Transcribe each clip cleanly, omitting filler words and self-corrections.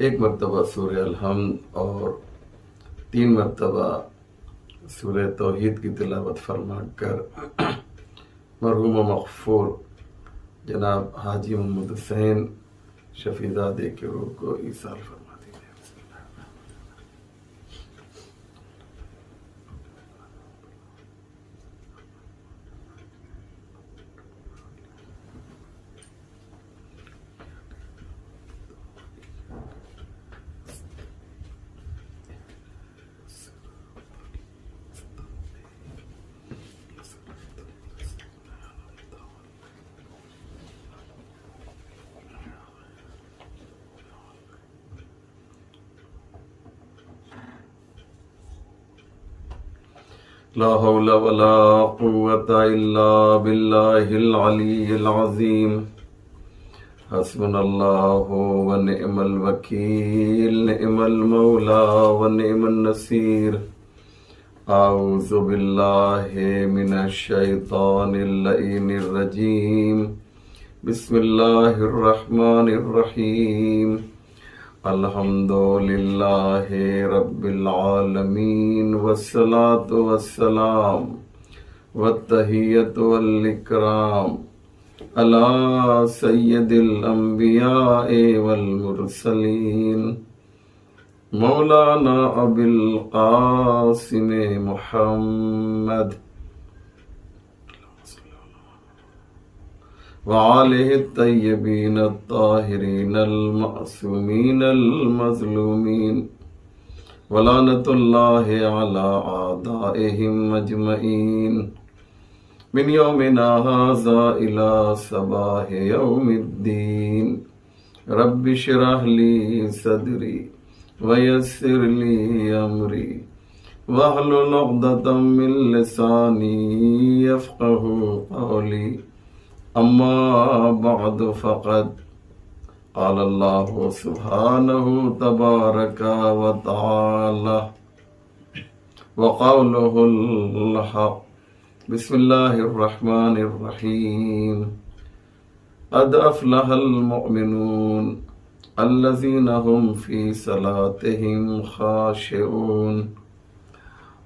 ایک مرتبہ سورہ الحمد اور 3 مرتبہ سورہ توحید کی تلاوت فرما کر مرحوم و مغفور جناب حاجی محمد حسین شفیع زادے کے روح کو ایصال فرما دیجیے۔ لا حول ولا قوة إلا بالله العلي العظيم حسبنا الله ونعم الوكيل نعم المولى ونعم النصير أعوذ بالله من الشيطان اللعين الرجيم بسم الله الرحمن الرحيم الحمد للہ رب العالمین والصلاة والسلام والتحیۃ والاکرام علی سید الانبیاء والمرسلین مولانا ابی القاسم محمد وآلہ الطیبین الطاہرین المعصومین المظلومین ولعنۃ اللہ علی اعدائہم اجمعین من یومنا ھذا الی صباح یوم الدین رب اشرح لی صدری ویسر لی امری واحلل عقدۃ من لسانی یفقہوا قولی اما بعد فقد قال اللہ سبحانہ تبارک و تعالی وقولہ الحق بسم اللہ الرحمن الرحیم قد افلح المؤمنون الذین هم فی صلاتهم خاشعون۔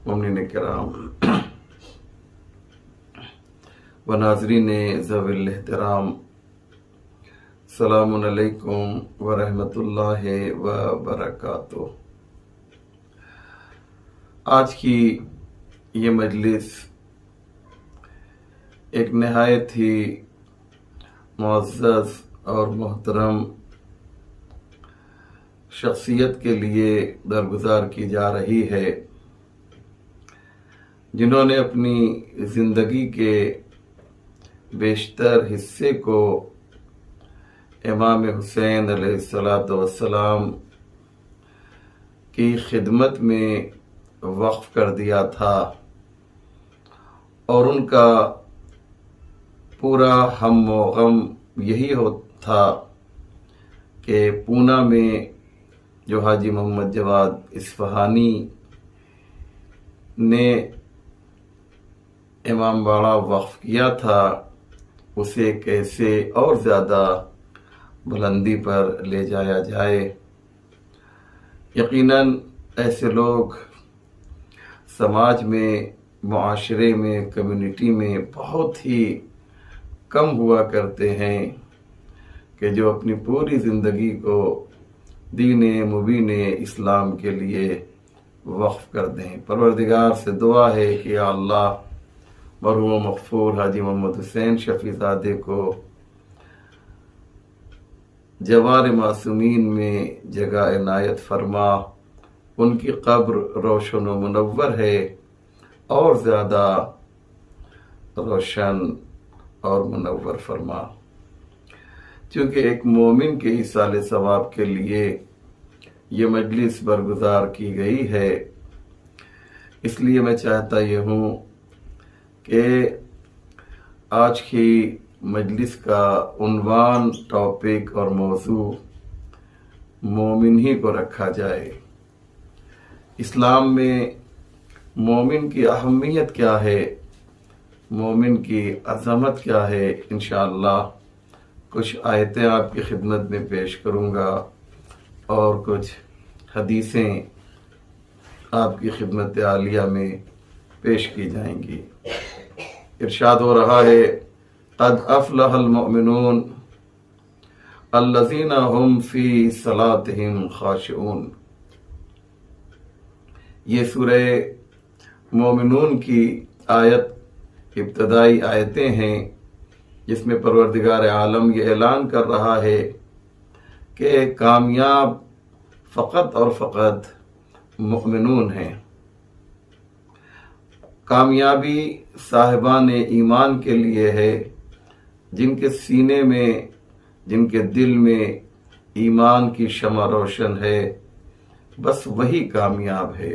مومنین کرام و ناظرین ذوی الاحترام، السلام علیکم ورحمۃ اللہ وبرکاتہ۔ آج کی یہ مجلس ایک نہایت ہی معزز اور محترم شخصیت کے لیے درگزار کی جا رہی ہے، جنہوں نے اپنی زندگی کے بیشتر حصے کو امام حسین علیہ السلام کی خدمت میں وقف کر دیا تھا، اور ان کا پورا ہم و غم یہی تھا کہ پونا میں جو حاجی محمد جواد اصفہانی نے امام باڑہ وقف کیا تھا اسے کیسے اور زیادہ بلندی پر لے جایا جائے۔ یقیناً ایسے لوگ سماج میں، معاشرے میں، کمیونٹی میں بہت ہی کم ہوا کرتے ہیں کہ جو اپنی پوری زندگی کو دین مبین اسلام کے لیے وقف کر دیں۔ پروردگار سے دعا ہے کہ یا اللہ مرحوم مغفور حاجی محمد حسین شفیع زادے کو جوار معصومین میں جگہ عنایت فرما، ان کی قبر روشن و منور ہے، اور زیادہ روشن اور منور فرما۔ چونکہ ایک مومن کے ایصال ثواب کے لیے یہ مجلس برگزار کی گئی ہے، اس لیے میں چاہتا یہ ہوں کہ آج کی مجلس کا عنوان، ٹاپک اور موضوع مومن ہی کو رکھا جائے۔ اسلام میں مومن کی اہمیت کیا ہے، مومن کی عظمت کیا ہے، انشاءاللہ کچھ آیتیں آپ کی خدمت میں پیش کروں گا، اور کچھ حدیثیں آپ کی خدمت عالیہ میں پیش کی جائیں گی۔ ارشاد ہو رہا ہے قد افلح المؤمنون الذین هم فی صلاتهم خاشعون۔ یہ سورہ مومنون کی آیت ابتدائی آیتیں ہیں جس میں پروردگار عالم یہ اعلان کر رہا ہے کہ کامیاب فقط اور فقط مؤمنون ہیں۔ کامیابی صاحبان ایمان کے لیے ہے، جن کے سینے میں، جن کے دل میں ایمان کی شمع روشن ہے، بس وہی کامیاب ہے۔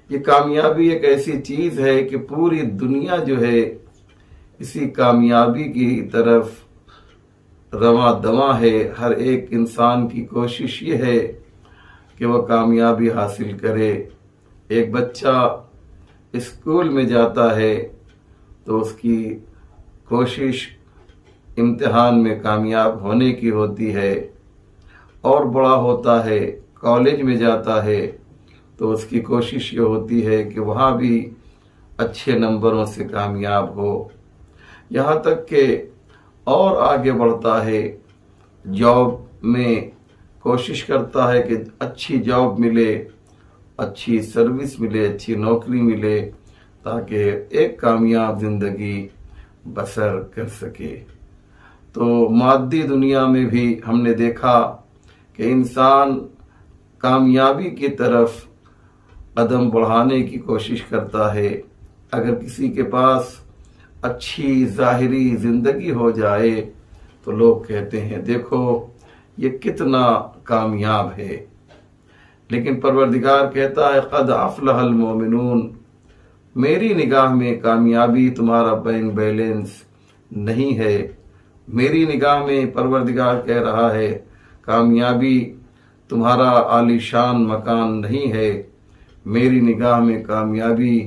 یہ کامیابی ایک ایسی چیز ہے کہ پوری دنیا جو ہے اسی کامیابی کی طرف رواں دواں ہے۔ ہر ایک انسان کی کوشش یہ ہے کہ وہ کامیابی حاصل کرے۔ ایک بچہ اسکول میں جاتا ہے تو اس کی کوشش امتحان میں کامیاب ہونے کی ہوتی ہے، اور بڑا ہوتا ہے کالج میں جاتا ہے تو اس کی کوشش یہ ہوتی ہے کہ وہاں بھی اچھے نمبروں سے کامیاب ہو، یہاں تک کہ اور آگے بڑھتا ہے، جاب میں کوشش کرتا ہے کہ اچھی جاب ملے، اچھی سروس ملے، اچھی نوکری ملے، تاکہ ایک کامیاب زندگی بسر کر سکے۔ تو مادی دنیا میں بھی ہم نے دیکھا کہ انسان کامیابی کی طرف قدم بڑھانے کی کوشش کرتا ہے۔ اگر کسی کے پاس اچھی ظاہری زندگی ہو جائے تو لوگ کہتے ہیں دیکھو یہ کتنا کامیاب ہے، لیکن پروردگار کہتا ہے قد افلح المؤمنون، میری نگاہ میں کامیابی تمہارا بینک بیلنس نہیں ہے۔ میری نگاہ میں پروردگار کہہ رہا ہے کامیابی تمہارا عالی شان مکان نہیں ہے۔ میری نگاہ میں کامیابی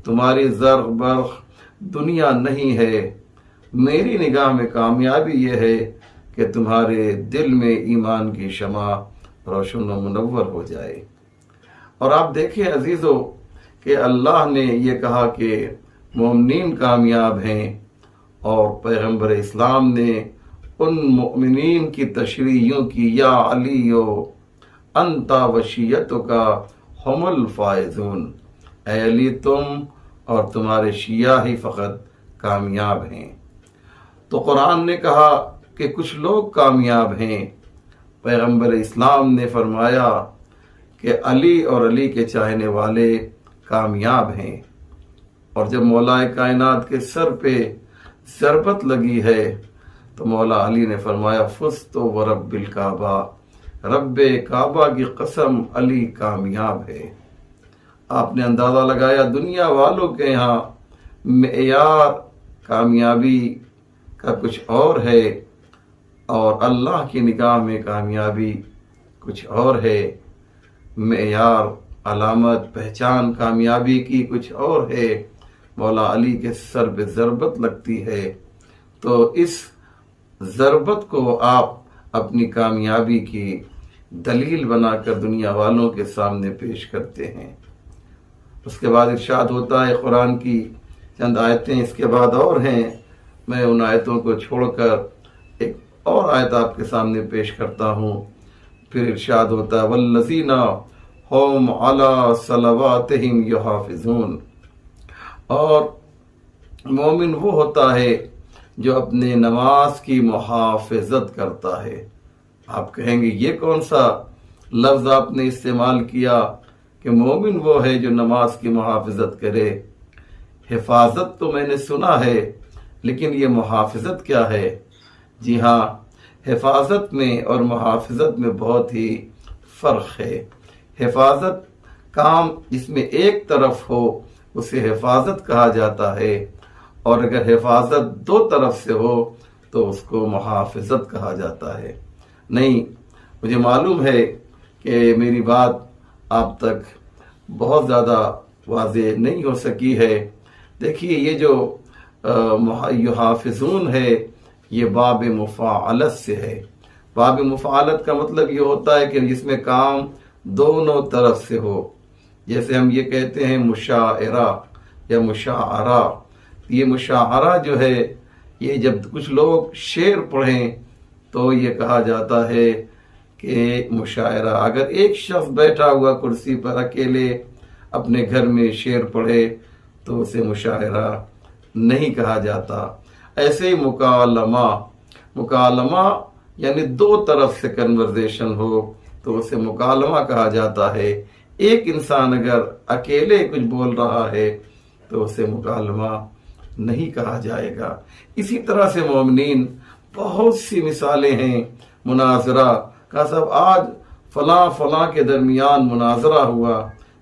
تمہاری زرق برق دنیا نہیں ہے۔ میری نگاہ میں کامیابی یہ ہے کہ تمہارے دل میں ایمان کی شمع روشن و منور ہو جائے۔ اور آپ دیکھیں عزیزو کہ اللہ نے یہ کہا کہ مومنین کامیاب ہیں، اور پیغمبر اسلام نے ان مؤمنین کی تشریح یوں کی یا علیو انتا وشیتک ہم الفائزون، اے علی تم اور تمہارے شیعہ ہی فقط کامیاب ہیں۔ تو قرآن نے کہا کہ کچھ لوگ کامیاب ہیں، پیغمبر اسلام نے فرمایا کہ علی اور علی کے چاہنے والے کامیاب ہیں۔ اور جب مولا کائنات کے سر پہ ضربت لگی ہے تو مولا علی نے فرمایا فزت ورب الکعبہ، رب کعبہ کی قسم علی کامیاب ہے۔ آپ نے اندازہ لگایا دنیا والوں کے یہاں معیار کامیابی کا کچھ اور ہے، اور اللہ کی نگاہ میں کامیابی کچھ اور ہے۔ معیار، علامت، پہچان کامیابی کی کچھ اور ہے۔ مولا علی کے سر پہ ضربت لگتی ہے تو اس ضربت کو آپ اپنی کامیابی کی دلیل بنا کر دنیا والوں کے سامنے پیش کرتے ہیں۔ اس کے بعد ارشاد ہوتا ہے، قرآن کی چند آیتیں اس کے بعد اور ہیں، میں ان آیتوں کو چھوڑ کر ایک اور آیت آپ کے سامنے پیش کرتا ہوں۔ پھر ارشاد ہوتا ہے والذین هم علی صلواتہم یحافظون، اور مومن وہ ہوتا ہے جو اپنے نماز کی محافظت کرتا ہے۔ آپ کہیں گے یہ کون سا لفظ آپ نے استعمال کیا کہ مومن وہ ہے جو نماز کی محافظت کرے؟ حفاظت تو میں نے سنا ہے، لیکن یہ محافظت کیا ہے؟ جی ہاں، حفاظت میں اور محافظت میں بہت ہی فرق ہے۔ حفاظت کام جس میں ایک طرف ہو اسے حفاظت کہا جاتا ہے، اور اگر حفاظت دو طرف سے ہو تو اس کو محافظت کہا جاتا ہے۔ نہیں، مجھے معلوم ہے کہ میری بات آپ تک بہت زیادہ واضح نہیں ہو سکی ہے۔ دیکھیے یہ جو یحافظون ہے یہ باب مفاعلت سے ہے، باب مفعالت کا مطلب یہ ہوتا ہے کہ جس میں کام دونوں طرف سے ہو. جیسے ہم یہ کہتے ہیں مشاعرہ یا مشاعرہ. یہ مشاعرہ جو ہے یہ جب کچھ لوگ شعر پڑھیں تو یہ کہا جاتا ہے کہ مشاعرہ. اگر ایک شخص بیٹھا ہوا کرسی پر اکیلے اپنے گھر میں شعر پڑھے تو اسے مشاعرہ نہیں کہا جاتا. ایسے ہی مکالمہ یعنی دو طرف سے کنورزیشن ہو تو اسے مکالمہ کہا جاتا ہے. ایک انسان اگر اکیلے کچھ بول رہا ہے تو اسے مکالمہ نہیں کہا جائے گا. اسی طرح سے مومنین بہت سی مثالیں ہیں. مناظرہ کا صاحب آج فلاں کے درمیان مناظرہ ہوا.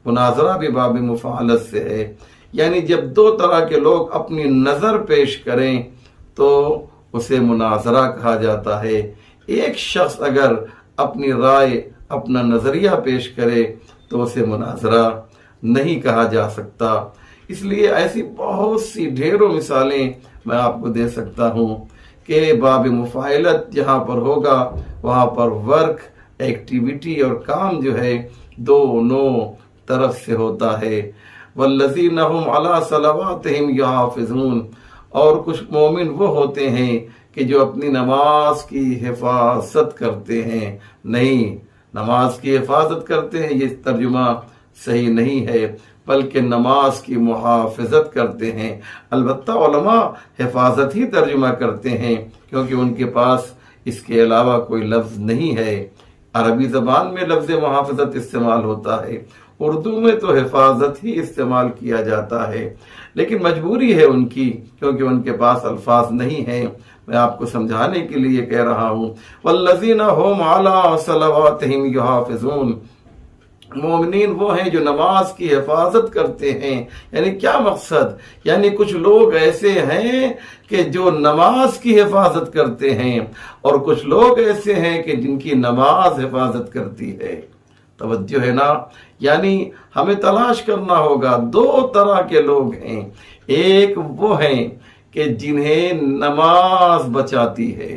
مناظرہ بھی باب مفعالت سے ہے. یعنی جب دو طرح کے لوگ اپنی نظر پیش کریں تو اسے مناظرہ کہا جاتا ہے. ایک شخص اگر اپنی رائے اپنا نظریہ پیش کرے تو اسے مناظرہ نہیں کہا جا سکتا. اس لیے ایسی بہت سی ڈھیروں مثالیں میں آپ کو دے سکتا ہوں کہ باب مفاعلت جہاں پر ہوگا وہاں پر ورک ایکٹیویٹی اور کام جو ہے دونوں طرف سے ہوتا ہے. والذین هم علی صلواتہم یحافظون. اور کچھ مومن وہ ہوتے ہیں کہ جو اپنی نماز کی حفاظت کرتے ہیں. نہیں، نماز کی حفاظت کرتے ہیں یہ ترجمہ صحیح نہیں ہے، بلکہ نماز کی محافظت کرتے ہیں. البتہ علماء حفاظت ہی ترجمہ کرتے ہیں کیونکہ ان کے پاس اس کے علاوہ کوئی لفظ نہیں ہے. عربی زبان میں لفظ محافظت استعمال ہوتا ہے، اردو میں تو حفاظت ہی استعمال کیا جاتا ہے، لیکن مجبوری ہے ان کی کیونکہ ان کے پاس الفاظ نہیں ہیں. میں آپ کو سمجھانے کے لیے کہہ رہا ہوں والذین هم علی صلواتہم یحافظون. مومنین وہ ہیں جو نماز کی حفاظت کرتے ہیں. یعنی کیا مقصد؟ یعنی کچھ لوگ ایسے ہیں کہ جو نماز کی حفاظت کرتے ہیں اور کچھ لوگ ایسے ہیں کہ جن کی نماز حفاظت کرتی ہے. توجہ ہے نا؟ یعنی ہمیں تلاش کرنا ہوگا. دو طرح کے لوگ ہیں. ایک وہ ہیں کہ جنہیں نماز بچاتی ہے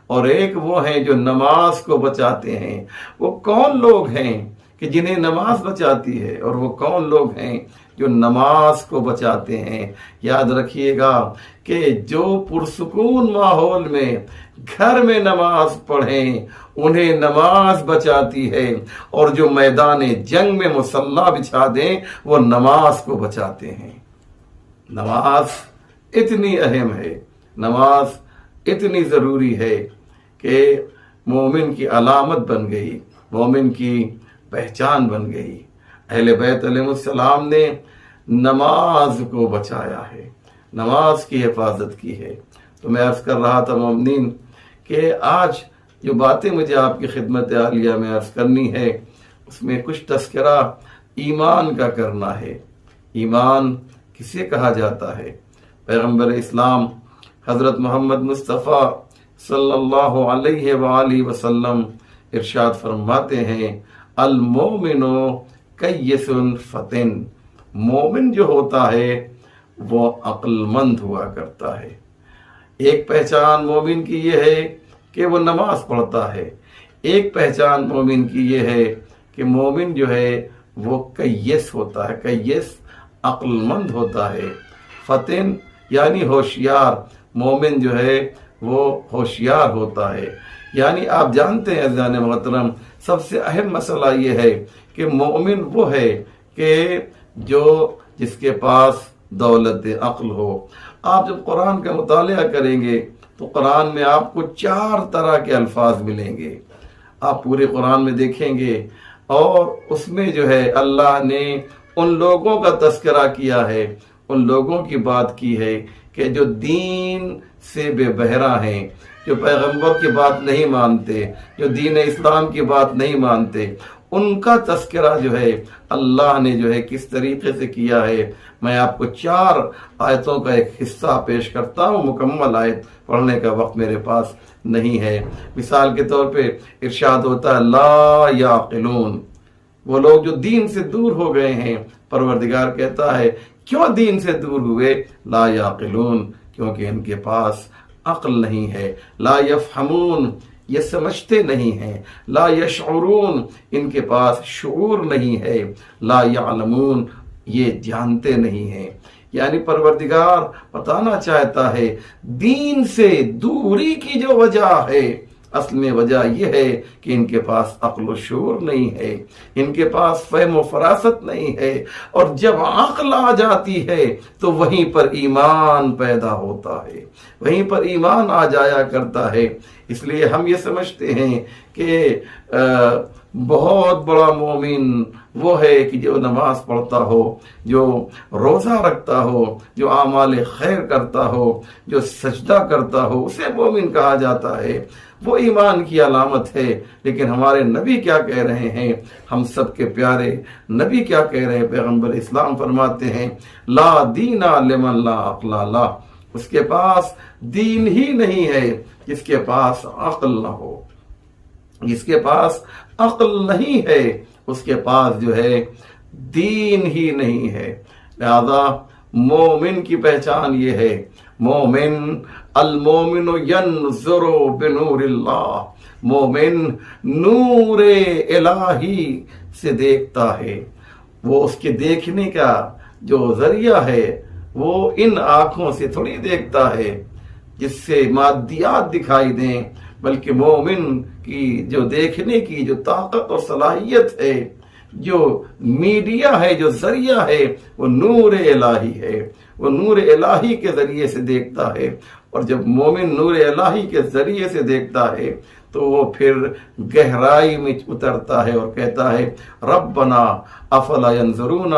اور ایک وہ ہیں جو نماز کو بچاتے ہیں. وہ کون لوگ ہیں کہ جنہیں نماز بچاتی ہے اور وہ کون لوگ ہیں جو نماز کو بچاتے ہیں؟ یاد رکھیے گا کہ جو پرسکون ماحول میں گھر میں نماز پڑھیں انہیں نماز بچاتی ہے، اور جو میدان جنگ میں مصلی بچھا دیں وہ نماز کو بچاتے ہیں. نماز اتنی اہم ہے، نماز اتنی ضروری ہے کہ مومن کی علامت بن گئی، مومن کی پہچان بن گئی. اہل بیت علیہ السلام نے نماز کو بچایا ہے، نماز کی حفاظت کی ہے. تو میں عرض کر رہا تھا مومنین کہ آج جو باتیں مجھے آپ کی خدمت عالیہ میں عرض کرنی ہے اس میں کچھ تذکرہ ایمان کا کرنا ہے. ایمان کسے کہا جاتا ہے؟ پیغمبر اسلام حضرت محمد مصطفیٰ صلی اللہ علیہ وآلہ وسلم ارشاد فرماتے ہیں المومن کیس فتن. مومن جو ہوتا ہے وہ عقل مند ہوا کرتا ہے. ایک پہچان مومن کی یہ ہے کہ وہ نماز پڑھتا ہے. ایک پہچان مومن کی یہ ہے کہ مومن جو ہے وہ کیس ہوتا ہے، کیس عقل مند ہوتا ہے. فتن یعنی ہوشیار. مومن جو ہے وہ ہوشیار ہوتا ہے. یعنی آپ جانتے ہیں عزیزان محترم سب سے اہم مسئلہ یہ ہے کہ مومن وہ ہے کہ جس کے پاس دولت عقل ہو. آپ جب قرآن کا مطالعہ کریں گے تو قرآن میں آپ کو 4 طرح کے الفاظ ملیں گے. آپ پورے قرآن میں دیکھیں گے اور اس میں جو ہے اللہ نے ان لوگوں کا تذکرہ کیا ہے، ان لوگوں کی بات کی ہے کہ جو دین سے بے بہرہ ہیں، جو پیغمبر کی بات نہیں مانتے، جو دین اسلام کی بات نہیں مانتے. ان کا تذکرہ جو ہے اللہ نے جو ہے کس طریقے سے کیا ہے. میں آپ کو 4 آیتوں کا ایک حصہ پیش کرتا ہوں. مکمل آیت پڑھنے کا وقت میرے پاس نہیں ہے. مثال کے طور پہ ارشاد ہوتا ہے لا یعقلون. وہ لوگ جو دین سے دور ہو گئے ہیں، پروردگار کہتا ہے کیوں دین سے دور ہوئے؟ لا یعقلون، کیونکہ ان کے پاس عقل نہیں ہے. لا یفہمون یہ سمجھتے نہیں ہیں، لا یشعرون ان کے پاس شعور نہیں ہے، لا یعلمون یہ جانتے نہیں ہیں۔ یعنی پروردگار بتانا چاہتا ہے دین سے دوری کی جو وجہ ہے، اصل میں وجہ یہ ہے کہ ان کے پاس عقل و شعور نہیں ہے، ان کے پاس فہم و فراست نہیں ہے، اور جب عقل آ جاتی ہے تو وہیں پر ایمان پیدا ہوتا ہے، وہیں پر ایمان آ جایا کرتا ہے۔ اس لیے ہم یہ سمجھتے ہیں کہ بہت بڑا مومن وہ ہے کہ جو نماز پڑھتا ہو، جو روزہ رکھتا ہو، جو اعمال خیر کرتا ہو، جو سجدہ کرتا ہو، اسے مومن کہا جاتا ہے، وہ ایمان کی علامت ہے۔ لیکن ہمارے نبی کیا کہہ رہے ہیں، ہم سب کے پیارے نبی کیا کہہ رہے ہیں، پیغمبر اسلام فرماتے ہیں لا دین لمن لا عقل لا، اس کے پاس دین ہی نہیں ہے جس کے پاس عقل نہ ہو، جس کے پاس عقل نہیں ہے اس کے پاس جو ہے دین ہی نہیں ہے۔ لہذا مومن کی پہچان یہ ہے، مومن المومن ینظر بنور اللہ، مومن نور الہی سے دیکھتا ہے۔ وہ اس کے دیکھنے کا جو ذریعہ ہے وہ ان آنکھوں سے تھوڑی دیکھتا ہے جس سے مادیات دکھائی دیں، بلکہ مومن کی جو دیکھنے کی جو طاقت اور صلاحیت ہے، جو میڈیا ہے، جو ذریعہ ہے، وہ نور الہی ہے، وہ نور الہی کے ذریعے سے دیکھتا ہے۔ اور جب مومن نور الہی کے ذریعے سے دیکھتا ہے تو وہ پھر گہرائی میں اترتا ہے اور کہتا ہے ربنا افلا ینظرون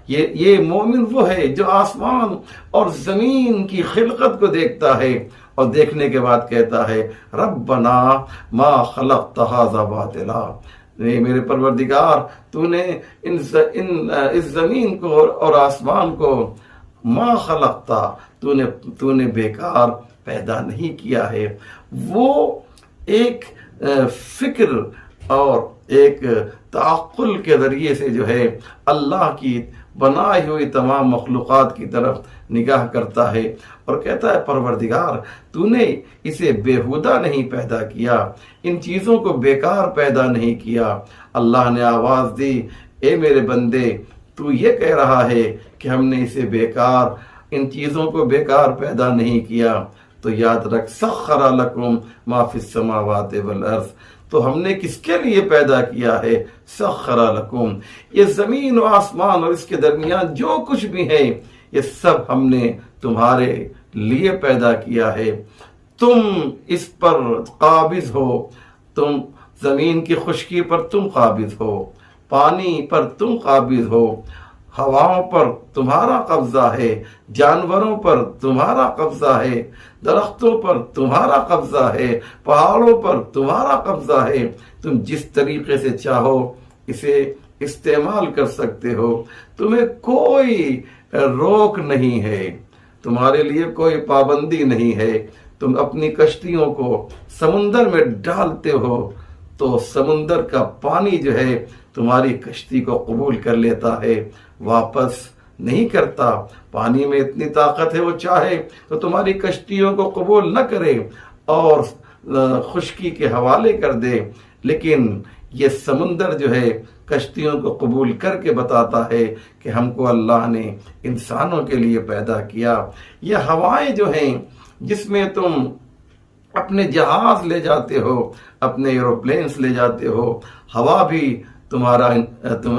یہ مومن وہ ہے جو آسمان اور زمین کی خلقت کو دیکھتا ہے اور دیکھنے کے بعد کہتا ہے ربنا ما خلقت ھذا باطلا، میرے پروردگار تو نے اس زمین کو اور آسمان کو ما خلقتا، تو نے بیکار پیدا نہیں کیا ہے۔ وہ ایک فکر اور ایک تعقل کے ذریعے سے جو ہے اللہ کی بنائی ہوئی تمام مخلوقات کی طرف نگاہ کرتا ہے اور کہتا ہے پروردگار تو نے اسے بیہودہ نہیں پیدا کیا، ان چیزوں کو بیکار پیدا نہیں کیا۔ اللہ نے آواز دی اے میرے بندے تو یہ کہہ رہا ہے کہ ہم نے اسے بیکار، ان چیزوں کو بیکار پیدا نہیں کیا، تو یاد رکھ سخر لکم ما فی السماوات والارض، تو ہم نے کس کے لیے پیدا کیا ہے، سخر لکم، یہ زمین و آسمان اور اس کے درمیان جو کچھ بھی ہے یہ سب ہم نے تمہارے لیے پیدا کیا ہے، تم اس پر قابض ہو، تم زمین کی خشکی پر تم قابض ہو، پانی پر تم قابض ہو، ہواؤں پر تمہارا قبضہ ہے، جانوروں پر تمہارا قبضہ ہے، درختوں پر تمہارا قبضہ ہے، پہاڑوں پر تمہارا قبضہ ہے، تم جس طریقے سے چاہو اسے استعمال کر سکتے ہو، تمہیں کوئی روک نہیں ہے، تمہارے لیے کوئی پابندی نہیں ہے۔ تم اپنی کشتیوں کو سمندر میں ڈالتے ہو تو سمندر کا پانی جو ہے تمہاری کشتی کو قبول کر لیتا ہے، واپس نہیں کرتا۔ پانی میں اتنی طاقت ہے وہ چاہے تو تمہاری کشتیوں کو قبول نہ کرے اور خشکی کے حوالے کر دے، لیکن یہ سمندر جو ہے کشتیوں کو قبول کر کے بتاتا ہے کہ ہم کو اللہ نے انسانوں کے لیے پیدا کیا۔ یہ ہوائیں جو ہیں جس میں تم اپنے جہاز لے جاتے ہو، اپنے ایروپلینس لے جاتے ہو، ہوا بھی تمہارا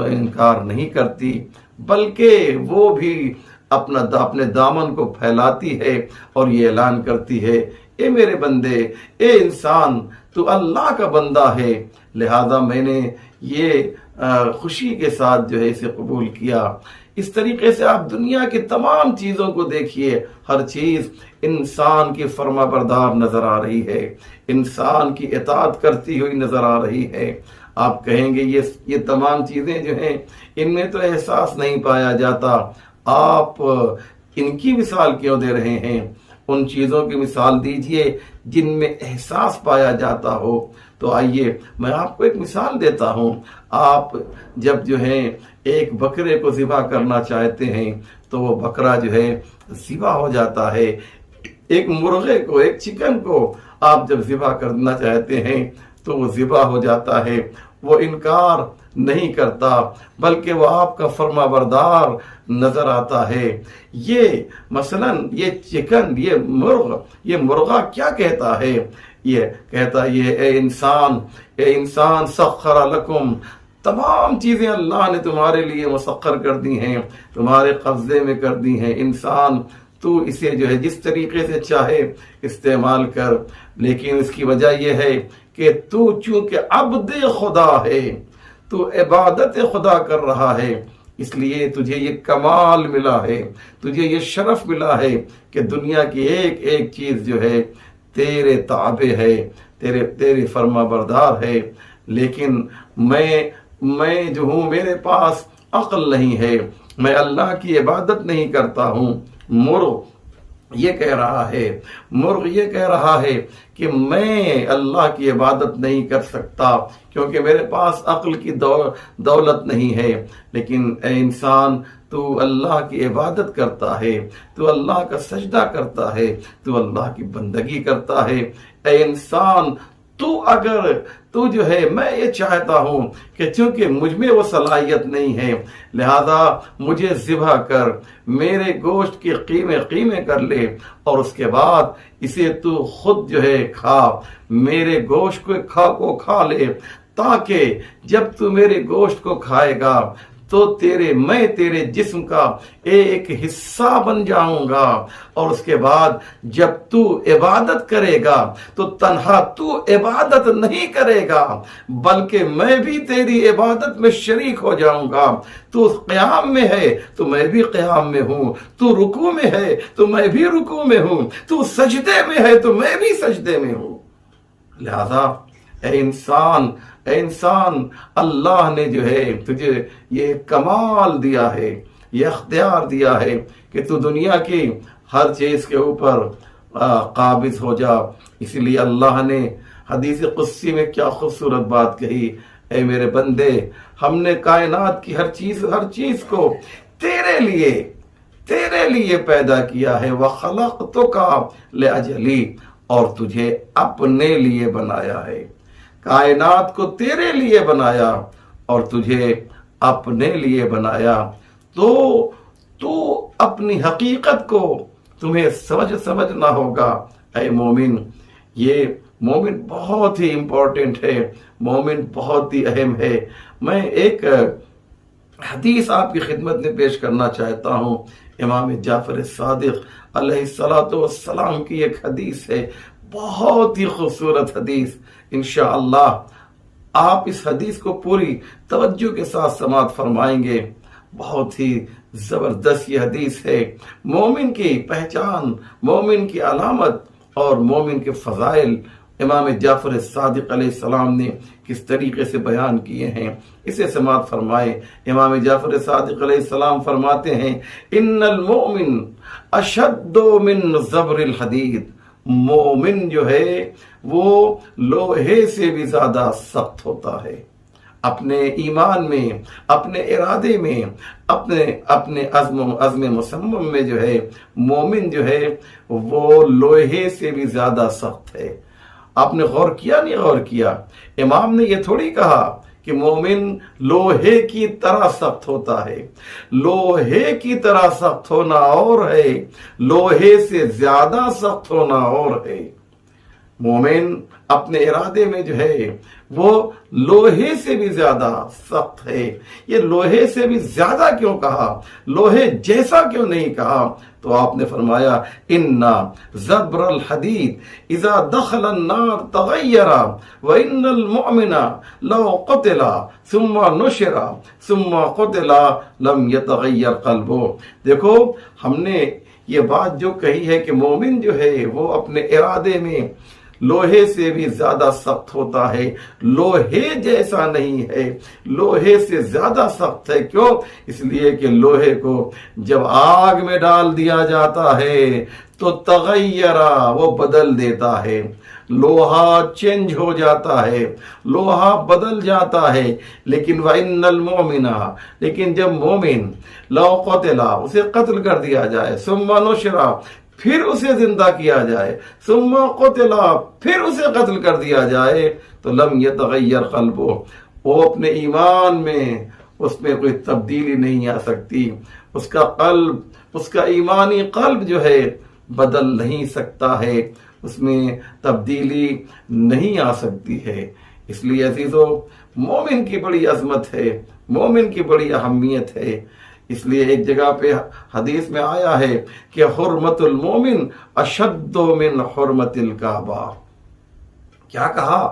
انکار نہیں کرتی، بلکہ وہ بھی اپنے دامن کو پھیلاتی ہے اور یہ اعلان کرتی ہے اے میرے بندے، اے انسان تو اللہ کا بندہ ہے، لہذا میں نے یہ خوشی کے ساتھ جو ہے اسے قبول کیا۔ اس طریقے سے آپ دنیا کی تمام چیزوں کو دیکھیے، ہر چیز انسان کی فرما بردار نظر آ رہی ہے، انسان کی اطاعت کرتی ہوئی نظر آ رہی ہے۔ آپ کہیں گے یہ تمام چیزیں جو ہیں ان میں تو احساس نہیں پایا جاتا، آپ ان کی مثال کیوں دے رہے ہیں؟ ان چیزوں کی مثال دیجئے جن میں احساس پایا جاتا ہو۔ تو آئیے میں آپ کو ایک مثال دیتا ہوں۔ آپ جب جو ہے ایک بکرے کو ذبح کرنا چاہتے ہیں تو وہ بکرا جو ہے ذبح ہو جاتا ہے، ایک مرغے کو، ایک چکن کو آپ جب ذبح کرنا چاہتے ہیں تو وہ ذبح ہو جاتا ہے، وہ انکار نہیں کرتا بلکہ وہ آپ کا فرما بردار نظر آتا ہے۔ یہ مثلا یہ چکن، یہ مرغا کیا کہتا ہے؟ یہ کہتا ہے اے انسان سخر لکم، تمام چیزیں اللہ نے تمہارے لیے مسخر کر دی ہیں، تمہارے قبضے میں کر دی ہیں، انسان تو اسے جو ہے جس طریقے سے چاہے استعمال کر، لیکن اس کی وجہ یہ ہے کہ تو چونکہ عبد خدا ہے، تو عبادت خدا کر رہا ہے، اس لیے تجھے یہ کمال ملا ہے، تجھے یہ شرف ملا ہے کہ دنیا کی ایک ایک چیز جو ہے تیرے تابع ہے، تیرے فرما بردار ہے۔ لیکن میں جو ہوں، میرے پاس عقل نہیں ہے، میں اللہ کی عبادت نہیں کرتا ہوں۔ مرغ یہ کہہ رہا ہے کہ میں اللہ کی عبادت نہیں کر سکتا کیونکہ میرے پاس عقل کی دولت نہیں ہے۔ لیکن اے انسان، تو اللہ کی عبادت کرتا ہے، تو اللہ کا سجدہ کرتا ہے، تو اللہ کی بندگی کرتا ہے۔ اے انسان، تو جو ہے، میں یہ چاہتا ہوں کہ چونکہ مجھ میں وہ صلاحیت نہیں ہے، لہذا مجھے ذبح کر، میرے گوشت کے قیمے کر لے، اور اس کے بعد اسے تو خود جو ہے کھا، میرے گوشت کو کھا لے، تاکہ جب تو میرے گوشت کو کھائے گا تو میں تیرے جسم کا ایک حصہ بن جاؤں گا، اور اس کے بعد جب تو عبادت کرے گا تو تنہا تو عبادت نہیں کرے گا بلکہ میں بھی تیری عبادت میں شریک ہو جاؤں گا۔ تو قیام میں ہے تو میں بھی قیام میں ہوں، تو رکوع میں ہے تو میں بھی رکوع میں ہوں، تو سجدے میں ہے تو میں بھی سجدے میں ہوں۔ لہذا اے انسان، اللہ نے جو ہے تجھے یہ کمال دیا ہے، یہ اختیار دیا ہے کہ تو دنیا کی ہر چیز کے اوپر قابض ہو جا۔ اسی لیے اللہ نے حدیث قدسی میں کیا خوبصورت بات کہی، اے میرے بندے، ہم نے کائنات کی ہر چیز کو تیرے لیے پیدا کیا ہے، وَخَلَقْتُكَ لِأَجْلِي، اور تجھے اپنے لیے بنایا ہے۔ کائنات کو تیرے لیے بنایا اور تجھے اپنے لیے بنایا، تو اپنی حقیقت کو تمہیں سمجھنا ہوگا۔ اے مومن، یہ مومن بہت ہی امپورٹنٹ ہے، مومن بہت ہی اہم ہے۔ میں ایک حدیث آپ کی خدمت میں پیش کرنا چاہتا ہوں۔ امام جعفر صادق علیہ السلام کی ایک حدیث ہے، بہت ہی خوبصورت حدیث۔ انشاءاللہ آپ اس حدیث کو پوری توجہ کے ساتھ سماعت فرمائیں گے۔ بہت ہی زبردست یہ حدیث ہے۔ مومن کی پہچان، مومن کی علامت اور مومن کے فضائل امام جعفر صادق علیہ السلام نے کس طریقے سے بیان کیے ہیں، اسے سماعت فرمائے۔ امام جعفر صادق علیہ السلام فرماتے ہیں، ان المؤمن اشد من زبر الحدید، مومن جو ہے وہ لوہے سے بھی زیادہ سخت ہوتا ہے۔ اپنے ایمان میں، اپنے ارادے میں، اپنے عزم مصمم میں جو ہے مومن جو ہے وہ لوہے سے بھی زیادہ سخت ہے۔ آپ نے غور کیا نہیں غور کیا؟ امام نے یہ تھوڑی کہا کہ مومن لوہے کی طرح سخت ہوتا ہے۔ لوہے کی طرح سخت ہونا اور ہے، لوہے سے زیادہ سخت ہونا اور ہے۔ مومن اپنے ارادے میں جو ہے وہ لوہے سے بھی زیادہ سخت ہے۔ یہ لوہے سے بھی زیادہ کیوں کہا؟ لوہے جیسا کیوں نہیں کہا؟ تو آپ نے فرمایا، ان زبر الحدید اذا دخل النار تغیر وان المؤمن لو قتل ثم نشر ثم قتل لم يتغیر قلبه۔ دیکھو، ہم نے یہ بات جو کہی ہے کہ مومن جو ہے وہ اپنے ارادے میں لوہے سے بھی زیادہ سخت ہوتا ہے، لوہے جیسا نہیں ہے، لوہے سے زیادہ سخت ہے۔ کیوں؟ اس لیے کہ لوہے کو جب آگ میں ڈال دیا جاتا ہے تو تغیرہ، وہ بدل دیتا ہے، لوہا چینج ہو جاتا ہے، لوہا بدل جاتا ہے۔ لیکن وَإِنَّ الْمُؤْمِنَ، لیکن جب مومن لو قتل، اسے قتل کر دیا جائے، ثم نشر، پھر اسے زندہ کیا جائے، ثم قتل، پھر اسے قتل کر دیا جائے، تو لم یتغیر قلبہ، وہ اپنے ایمان میں اس میں کوئی تبدیلی نہیں آ سکتی، اس کا قلب، اس کا ایمانی قلب جو ہے بدل نہیں سکتا ہے، اس میں تبدیلی نہیں آ سکتی ہے۔ اس لیے عزیزو، مومن کی بڑی عظمت ہے، مومن کی بڑی اہمیت ہے۔ اس لیے ایک جگہ پہ حدیث میں آیا ہے کہ حرمت المومن اشد من حرمت الکعبہ۔ کیا کہا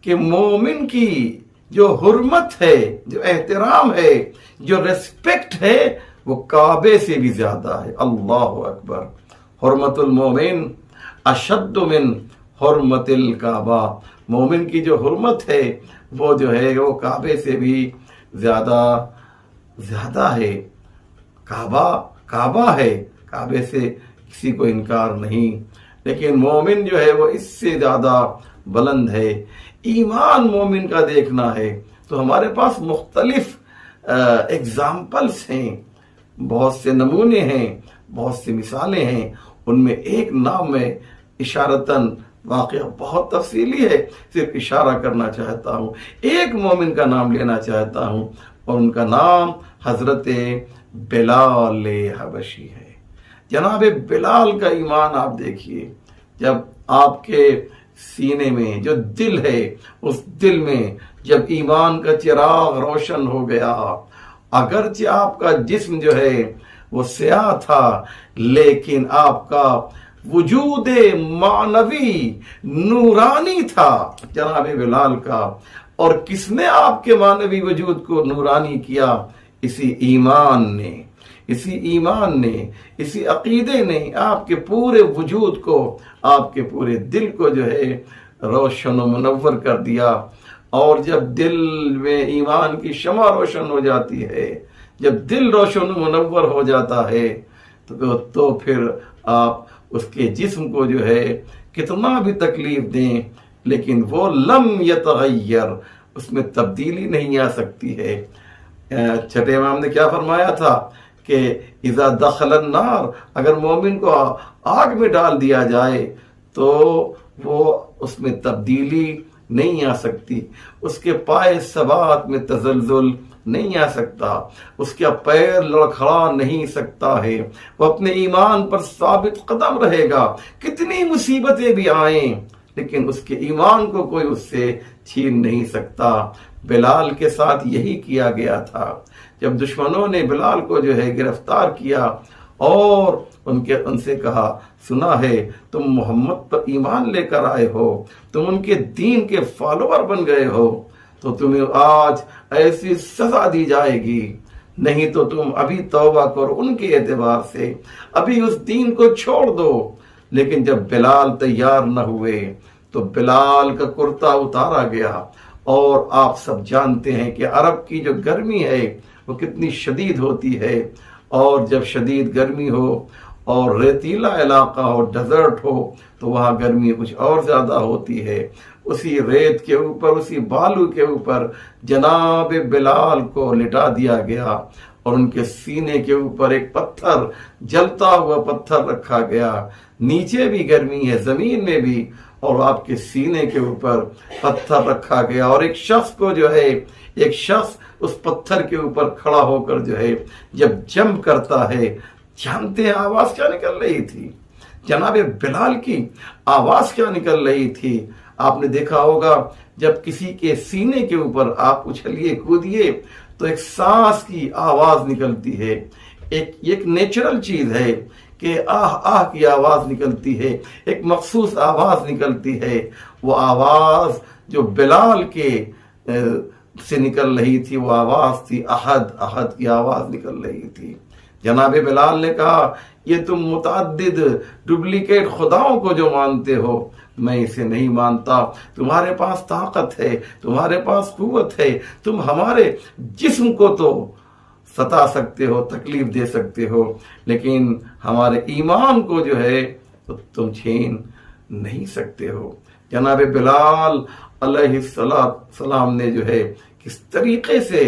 کہ مومن کی جو حرمت ہے، جو احترام ہے، جو ریسپیکٹ ہے، وہ کعبے سے بھی زیادہ ہے۔ اللہ اکبر، حرمت المومن اشد من حرمت الکعبہ، مومن کی جو حرمت ہے وہ جو ہے وہ کعبے سے بھی زیادہ ہے۔ کعبہ ہے، کعبے سے کسی کو انکار نہیں، لیکن مومن جو ہے وہ اس سے زیادہ بلند ہے۔ ایمان مومن کا دیکھنا ہے تو ہمارے پاس مختلف ایگزامپلس ہیں، بہت سے نمونے ہیں، بہت سی مثالیں ہیں۔ ان میں ایک نام میں اشارتاً، واقعہ بہت تفصیلی ہے، صرف اشارہ کرنا چاہتا ہوں، ایک مومن کا نام لینا چاہتا ہوں، اور ان کا نام حضرت بلال حبشی ہے۔ جناب بلال کا ایمان آپ دیکھیے، جب آپ کے سینے میں جو دل ہے، اس دل میں جب ایمان کا چراغ روشن ہو گیا، اگرچہ آپ کا جسم جو ہے وہ سیاہ تھا، لیکن آپ کا وجود معنوی نورانی تھا جناب بلال کا۔ اور کس نے آپ کے معنوی وجود کو نورانی کیا؟ اسی ایمان نے، اسی عقیدے نے آپ کے پورے وجود کو، آپ کے پورے دل کو جو ہے روشن و منور کر دیا۔ اور جب دل میں ایمان کی شمع روشن ہو جاتی ہے، جب دل روشن و منور ہو جاتا ہے، تو پھر آپ اس کے جسم کو جو ہے کتنا بھی تکلیف دیں، لیکن وہ لم یتغیر، اس میں تبدیلی نہیں آ سکتی ہے۔ چھٹے امام نے کیا فرمایا تھا کہ اذا دخل النار، اگر مومن کو آگ میں ڈال دیا جائے تو وہ اس میں تبدیلی نہیں آ سکتی، اس کے پائے ثبات میں تزلزل نہیں آ سکتا، اس کا پیر لڑکھڑا نہیں سکتا ہے، وہ اپنے ایمان پر ثابت قدم رہے گا، کتنی مصیبتیں بھی آئیں لیکن اس کے ایمان کو کوئی اس سے چھین نہیں سکتا۔ بلال کے ساتھ یہی کیا گیا تھا۔ جب دشمنوں نے بلال کو جو ہے گرفتار کیا اور ان سے کہا، سنا ہے تم محمد پر ایمان لے کر آئے ہو، تم ان کے دین کے فالوور بن گئے ہو، تو تمہیں آج ایسی سزا دی جائے گی، نہیں تو تم ابھی توبہ کرو ان کے اعتبار سے، ابھی اس دین کو چھوڑ دو۔ لیکن جب بلال تیار نہ ہوئے تو بلال کا کرتا اتارا گیا، اور آپ سب جانتے ہیں کہ عرب کی جو گرمی ہے وہ کتنی شدید ہوتی ہے، اور جب شدید گرمی ہو اور ریتیلا علاقہ ہو، ڈیزرٹ ہو، تو وہاں گرمی کچھ اور زیادہ ہوتی ہے۔ اسی ریت کے اوپر، اسی بالو کے اوپر جناب بلال کو لٹا دیا گیا، اور ان کے سینے کے اوپر ایک پتھر، جلتا ہوا پتھر رکھا گیا۔ نیچے بھی گرمی ہے، زمین میں بھی، اور آپ کے سینے کے اوپر پتھر رکھا گیا، اور ایک شخص کو جو ہے، ایک شخص اس پتھر کے اوپر کھڑا ہو کر جو ہے جب جمپ کرتا ہے، جانتے ہیں آواز کیا نکل رہی تھی؟ جناب بلال کی آواز کیا نکل رہی تھی؟ آپ نے دیکھا ہوگا جب کسی کے سینے کے اوپر آپ اچھلیے کودیے تو ایک سانس کی آواز نکلتی ہے، ایک نیچرل چیز ہے کہ آہ آہ کی آواز نکلتی ہے، ایک مخصوص آواز نکلتی ہے۔ وہ آواز جو بلال کے سے نکل رہی تھی، وہ آواز تھی احد، احد کی آواز نکل رہی تھی۔ جناب بلال نے کہا، یہ تم متعدد ڈپلیکیٹ خداؤں کو جو مانتے ہو، میں اسے نہیں مانتا۔ تمہارے پاس طاقت ہے، تمہارے پاس قوت ہے، تم ہمارے جسم کو تو ستا سکتے ہو، تکلیف دے سکتے ہو، لیکن ہمارے ایمان کو جو ہے تم چھین نہیں سکتے ہو۔ جناب بلال علیہ السلام نے جو ہے کس طریقے سے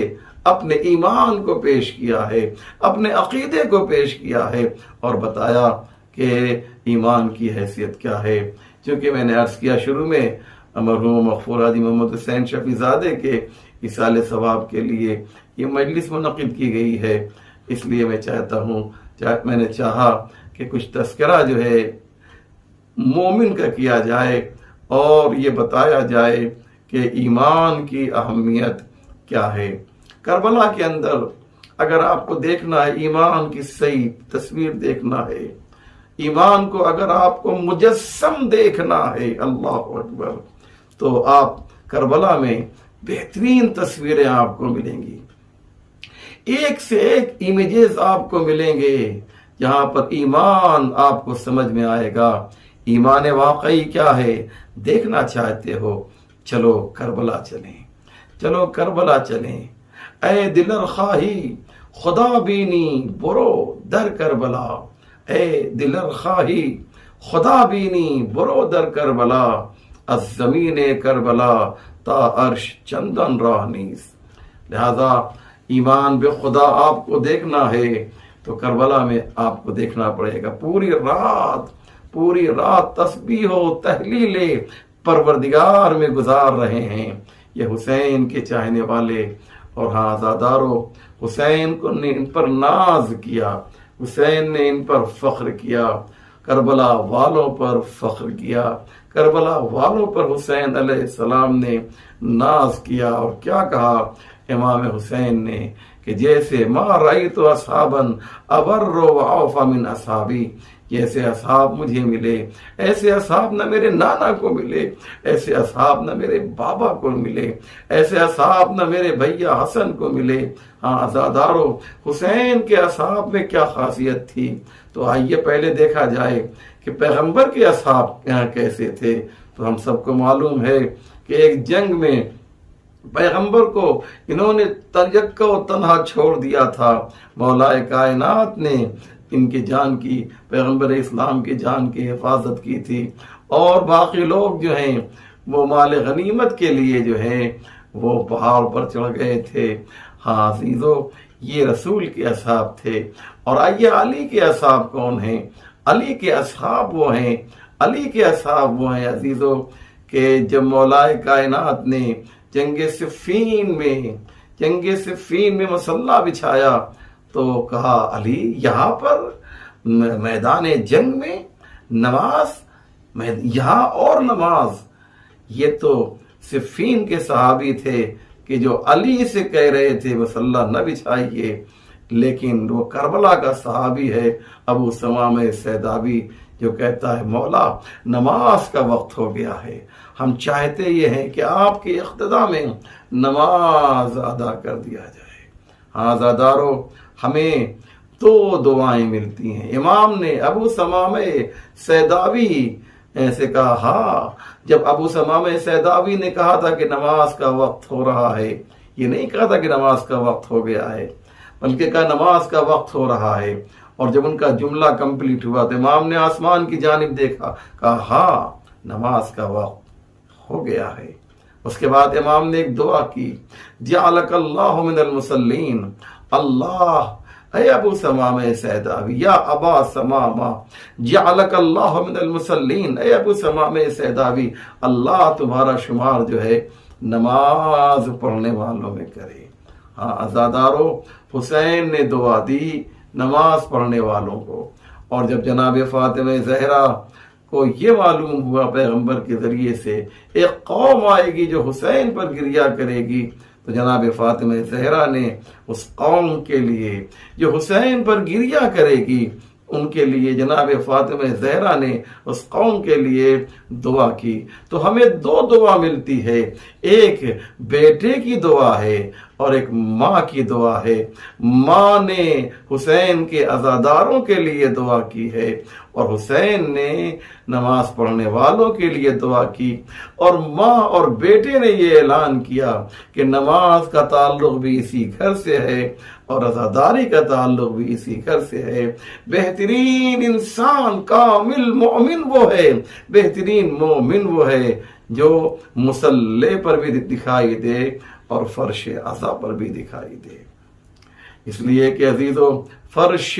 اپنے ایمان کو پیش کیا ہے، اپنے عقیدے کو پیش کیا ہے، اور بتایا کہ کہ ایمان کی حیثیت کیا ہے. چونکہ میں نے عرض کیا شروع میں مرحوم مغفور حاجی محمد حسین شفیع زادے کے ایصال ثواب کے لیے یہ مجلس منعقد کی گئی ہے، اس لیے میں نے چاہا کہ کچھ تذکرہ جو ہے مومن کا کیا جائے اور یہ بتایا جائے کہ ایمان کی اہمیت کیا ہے. کربلا کے اندر اگر آپ کو دیکھنا ہے، ایمان کی صحیح تصویر دیکھنا ہے، ایمان کو اگر آپ کو مجسم دیکھنا ہے، اللہ اکبر، تو آپ کربلا میں بہترین تصویریں آپ کو ملیں گی، ایک سے ایک امیجز آپ کو ملیں گے جہاں پر ایمان آپ کو سمجھ میں آئے گا. ایمان واقعی کیا ہے دیکھنا چاہتے ہو، چلو کربلا چلیں، چلو کربلا چلیں. اے دلر خواہی خدا بینی برو در کربلا، اے دلر خواہی خدا بینی برو در کربلا، از زمین کربلا تا عرش چندن راہ نیست. لہذا ایمان بے خدا آپ کو دیکھنا ہے تو کربلا میں آپ کو دیکھنا پڑے گا. پوری رات تسبیح و تہلیل پروردگار میں گزار رہے ہیں یہ حسین کے چاہنے والے. اور ہاں عزادارو، حسین کو نے ان پر ناز کیا، حسین نے ان پر فخر کیا، کربلا والوں پر فخر کیا، کربلا والوں پر حسین علیہ السلام نے ناز کیا. اور کیا کہا امام حسین نے کہ جیسے ما رأیت اصحابا ابر و اوفا من اصحابی، جیسے اصحاب مجھے ملے ایسے اصحاب نہ میرے نانا کو ملے، ایسے اصحاب نہ میرے بابا کو ملے، ایسے اصحاب نہ میرے بھیا حسن کو ملے. ہاں عزادارو، حسین کے اصحاب میں کیا خاصیت تھی؟ تو آئیے پہلے دیکھا جائے کہ پیغمبر کے اصحاب یہاں کیسے تھے. تو ہم سب کو معلوم ہے کہ ایک جنگ میں پیغمبر کو انہوں نے یکا و تنہا چھوڑ دیا تھا. مولا کائنات نے ان کی جان کی، پیغمبر اسلام کی جان کی حفاظت کی تھی، اور باقی لوگ جو ہیں وہ مال غنیمت کے لیے جو ہیں وہ پہاڑ پر چڑھ گئے تھے. ہاں عزیزو، یہ رسول کے اصحاب تھے. اور آئیے علی کے اصحاب کون ہیں؟ علی کے اصحاب وہ ہیں، علی کے اصحاب وہ ہیں عزیزو کہ جب مولا کائنات نے جنگ صفین میں مسلح بچھایا تو کہا علی یہاں پر میدان جنگ میں نماز، یہاں اور نماز. یہ تو صفین کے صحابی تھے کہ جو علی سے کہہ رہے تھے مسلح نہ بچھائیے، لیکن وہ کربلا کا صحابی ہے ابو ثمامہ سیدابی جو کہتا ہے مولا نماز کا وقت ہو گیا ہے، ہم چاہتے یہ ہیں کہ آپ کی اقتداء میں نماز ادا کر دیا جائے. ہاں عزادارو، ہمیں دو دعائیں ملتی ہیں. امام نے ابو ثمامہ سیداوی ایسے کہا. ہاں، جب ابو ثمامہ سیداوی نے کہا تھا کہ نماز کا وقت ہو رہا ہے، یہ نہیں کہا تھا کہ نماز کا وقت ہو گیا ہے، بلکہ کہا نماز کا وقت ہو رہا ہے. اور جب ان کا جملہ کمپلیٹ ہوا تو امام نے آسمان کی جانب دیکھا، کہا ہاں نماز کا وقت ہو گیا ہے. اس کے بعد امام نے ایک دعا کی، جعلک اللہ من المصلین. اللہ، اے ابو ثمامہ سیداوی، یا ابا ثمامہ جعلک اللہ من المصلین، اے ابو ثمامہ سیداوی، اللہ تمہارا شمار جو ہے نماز پڑھنے والوں میں کرے. ہاں عزادارو، حسین نے دعا دی نماز پڑھنے والوں کو. اور جب جناب فاطمہ زہرا کو یہ معلوم ہوا پیغمبر کے ذریعے سے ایک قوم آئے گی جو حسین پر گریہ کرے گی، تو جناب فاطمہ زہرا نے اس قوم کے لیے جو حسین پر گریہ کرے گی ان کے لیے جناب فاطمہ زہرا نے اس قوم کے لیے دعا کی. تو ہمیں دو دعا ملتی ہے، ایک بیٹے کی دعا ہے اور ایک ماں کی دعا ہے. ماں نے حسین کے عزاداروں کے لیے دعا کی ہے اور حسین نے نماز پڑھنے والوں کے لیے دعا کی. اور ماں اور بیٹے نے یہ اعلان کیا کہ نماز کا تعلق بھی اسی گھر سے ہے اور عزاداری کا تعلق بھی اسی گھر سے ہے. بہترین انسان کامل مومن وہ ہے، بہترین مومن وہ ہے جو مصلی پر بھی دکھائی دے اور فرش عزا پر بھی دکھائی دے. اس لیے کہ عزیزو، فرش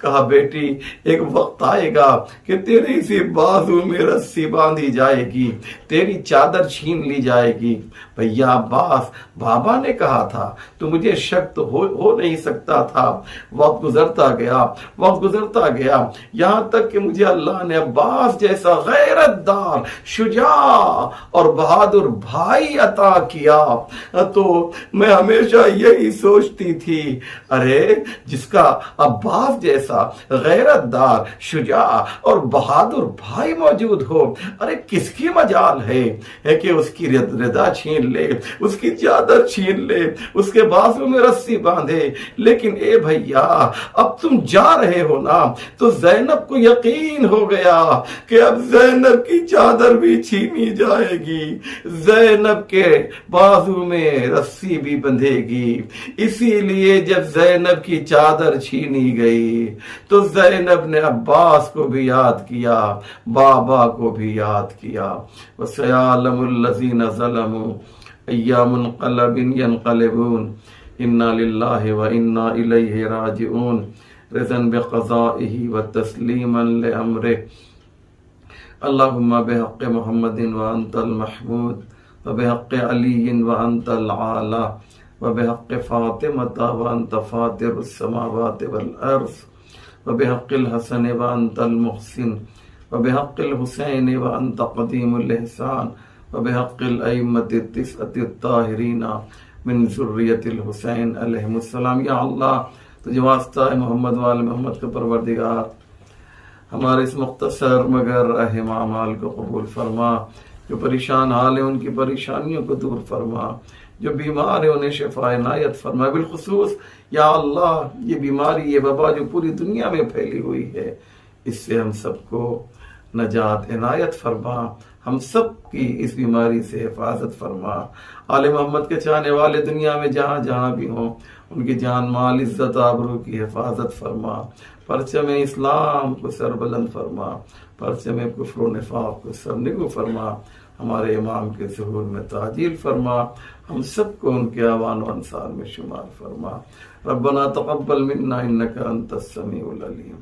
کہا بیٹی ایک وقت آئے گا کہ تیرے اسی بازو میں رسی باندھی جائے گی، تیری چادر چھین لی جائے گی۔ بھیا عباس بابا نے کہا تھا تو مجھے شک تو ہو نہیں سکتا تھا۔ وقت گزرتا گیا یہاں تک کہ مجھے اللہ نے عباس جیسا غیرت دار، شجاع اور بہادر بھائی عطا کیا۔ تو میں ہمیشہ یہی سوچتی تھی، ارے جس کا عباس جیسا غیرت دار، شجاع اور بہادر بھائی موجود ہو، ارے کس کی مجال ہے کہ اس کی ردا چھین لے، اس کی چادر چھین لے، اس کے بازو میں رسی باندھے۔ لیکن اے بھیا اب تم جا رہے ہو نا، تو زینب کو یقین ہو گیا کہ اب زینب کی چادر بھی چھینی جائے گی، زینب کے بازو میں رسی بھی بندھے گی۔ اسی لیے جب زینب کی چادر چھینی گئی تو زینب نے عباس کو بھی یاد کیا، بابا کو بھی یاد کیا۔ وَسَيَعْلَمُ الَّذِينَ ظَلَمُوا أَيَّ مُنقَلَبٍ يَنقَلِبُونَ إِنَّا لِلَّهِ وَإِنَّا إِلَيْهِ رَاجِعُونَ رِضًا بِقَضَائِهِ وَتَسْلِيمًا لِأَمْرِهِ اللهم بحق محمد وأنت المحمود وبحق علي وأنت العالى وبحق فاطمة وأنت فاطر السماوات والأرض وبحق الحسن وأنت المحسن وبحق الحسين وأنت قديم الإحسان وبحق الأئمة التسعة الطاهرين من ذریت الحسین علیہ السلام۔ یا اللہ تجھے واسطہ ہے محمد وآل محمد کا پروردگار، ہمارے اس مختصر مگر اہم اعمال کو قبول فرما، جو پریشان حال ہیں ان کی پریشانیوں کو دور فرما، جو بیمار ہیں انہیں شفا عنایت فرما۔ بالخصوص یا اللہ یہ بیماری، یہ وبا جو پوری دنیا میں پھیلی ہوئی ہے، اس سے ہم سب کو نجات عنایت فرما، ہم سب کی اس بیماری سے حفاظت فرما۔ آل محمد کے چاہنے والے دنیا میں جہاں جہاں بھی ہوں ان کی جان مال عزت آبرو کی حفاظت فرما، پرچم اسلام کو سر بلند فرما، پرچم کفر و نفاق کو سر نگو فرما، ہمارے امام کے ظہور میں تعجیل فرما، ہم سب کو ان کے اعوان و انصار میں شمار فرما۔ ربنا تقبل منا انک انت السمیع العلیم۔